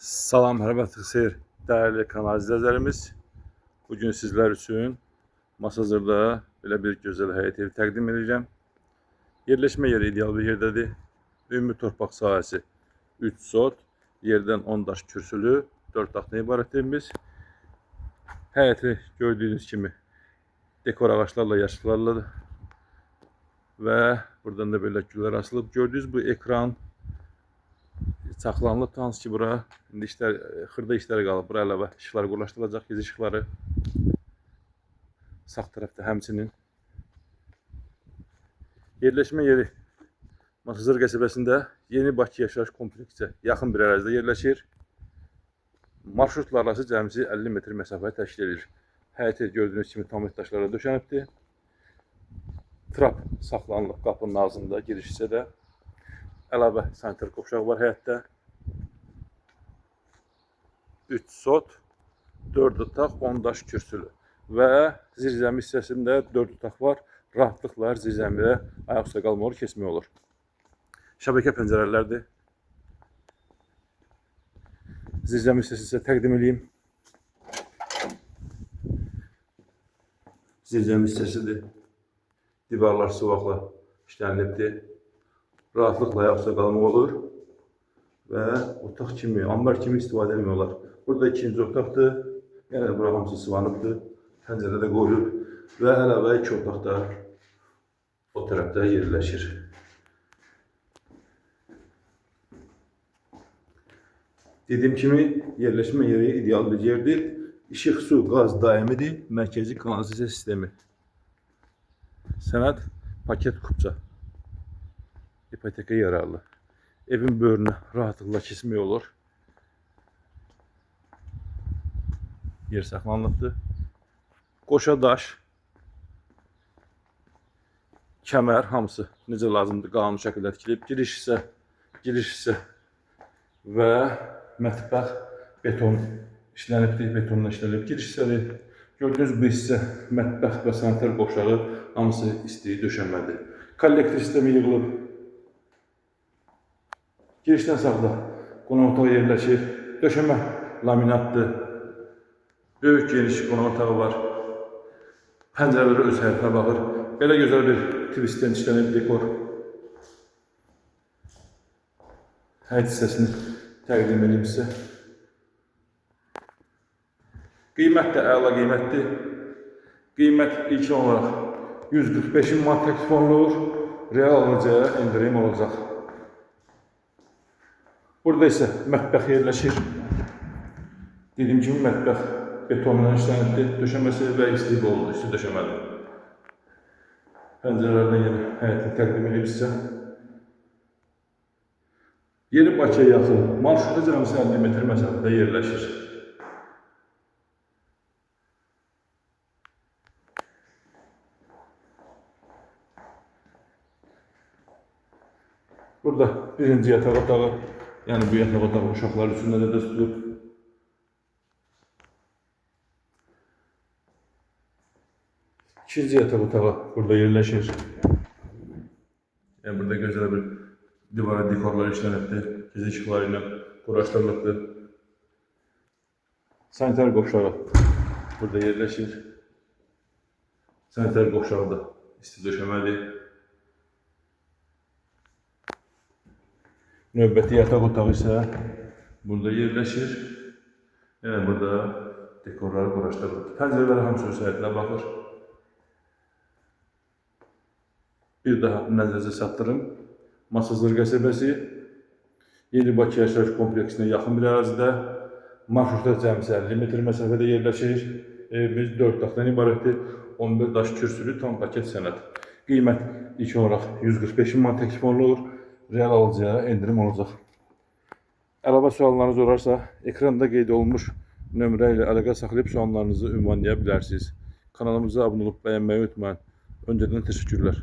Salam, hörmətli xeyir, dəyərli kanal izləyicilərimiz. Bugün sizlər üçün Masazırda belə bir gözəl həyət evi təqdim edəcəm. Yerləşmə yeri ideal bir yerdədir. Ümumi torpaq sahəsi 3 sot, yerdən 10 daş kürsülü, 4 otaqdan ibarət evimiz. Həyəti gördüyünüz kimi dekor ağaçlarla, yaşıllarla və buradan da belə güllər asılıb. Gördüyünüz bu ekran saxlanılıb, hansı ki bura indi xırda işlər qalıb. Bura əlavə işıqlar qurlaşdırılacaq, gecə işıqları. Sağ tərəfdə həmçinin yerləşmə yeri Masazır qəsəbəsində Yeni Bakı yaşayış kompleksinə yaxın bir ərazidə yerləşir. Marşrutlar arası cəmsi 50 metr məsafəni təşkil edir. Həyəti gördüyünüz kimi tamir daşlarla döşənibdir. Trap saxlanılıb qapının ağzında, giriş hissədə. Əlavə sanitar qovşağı var həyətdə. 3 sot, 4 otaq, 10 daş kürsülü və zirzəmi hissəsində 4 otaq var. Rahatlıqla zirzəmidə ayaq üstə qalmaq olur, keçmək olur. Şəbəkə pəncərələrdir. Zirzəmi hissəsi sizə təqdim edeyim. Zirzəmi hissəsidir. Divarlar sıvaqla işlənilibdir. Rahatlıqla ayaq üstə qalmaq olur və otaq kimi, ambar kimi istifadə etmək olar. Burada ikinci otaqdır. Yəni bura hamısı sıvanıbdır. Pəncərə də qoyulub və əlavə 2 otaq da o tərəfdə yerləşir. Dediyim kimi yerləşmə yeri ideal bir yerdir. İşıq, su, qaz daimidir. Mərkəzi kanalizasiya sistemi. Sənəd paket kupça. İpoteka yararlı. Evin böyrünə rahatlıqla keçmək olur. Yer saxlanılıbdır. Qoşa daş, kəmər hamısı necə lazımdır qanun şəkildə tikilib. Giriş hissə və mətbəx beton işlənibdir, betonla işlənib. Giriş hissədir. Gördüyünüz bu hissə mətbəx və sanitar qovşağı hamısı isti döşənmədir. Kollektor sistemi yığılıb. Girişdən sağda qonaq otağı yerləşir. Döşəmə laminatdır. Böyük geniş qonaq otağı var. Pəncərələri öz həyətinə baxır. Belə gözəl bir twistdən işlənib dekor. Həyət hissəsini təqdim edeyim sizə. Qiymət də əla qiymətdir. Qiymət ilk olaraq 145 manat təklif olunur. Real alıcıya endirim olacaq. Burada isə mətbəx yerləşir. Dediyim kimi mətbəx betonla işlənibdir. Döşəməsi və isti boldur, isti döşəmədir. Pəncərələrdən yenə həyətini təqdim edeyim sizə. Yeni Bakıya yaxın, marşruta cəmsi 50 metr məsafədə yerləşir. Burada birinci yataq otağı, yəni bu yataq otağı uşaqlar üçün nəzərdə tutulub. İkinci yataq otağı burada yerləşir. Yəni burada gözəl bir divara dekorlar işlənibdir. Gecə işıqları ilə quraşdırılıbdır. Sanitar qovşağı burada yerləşir. Sanitar qovşağı da isti döşəmədir. Növbəti yataq otağı isə burada yerləşir. Yəni burada dekorları quraşdırılıb. Pəncərələri hamısı öz həyətinə baxır. Bir daha nəzərinizə çatdırım. Masazır qəsəbəsi Yeni Bakı yaşayış kompleksinə yaxın bir ərazidə. Marşruta cəmsi 50 metr məsafədə yerləşir. Evimiz 4 otaqdan ibarətdir. 11 daş kürsülü tam paket sənəd. Qiymət ilk olaraq 145 manat təklif olunur. Real alıcıya endirim olacaq. Əlavə suallarınız olarsa, ekranda qeyd olunmuş nömrə ilə əlaqə saxlayıb suallarınızı ünvanlaya bilərsiniz. Kanalımıza abunə olub bəyənməyi unutmayın. Öncədən təşəkkürlər.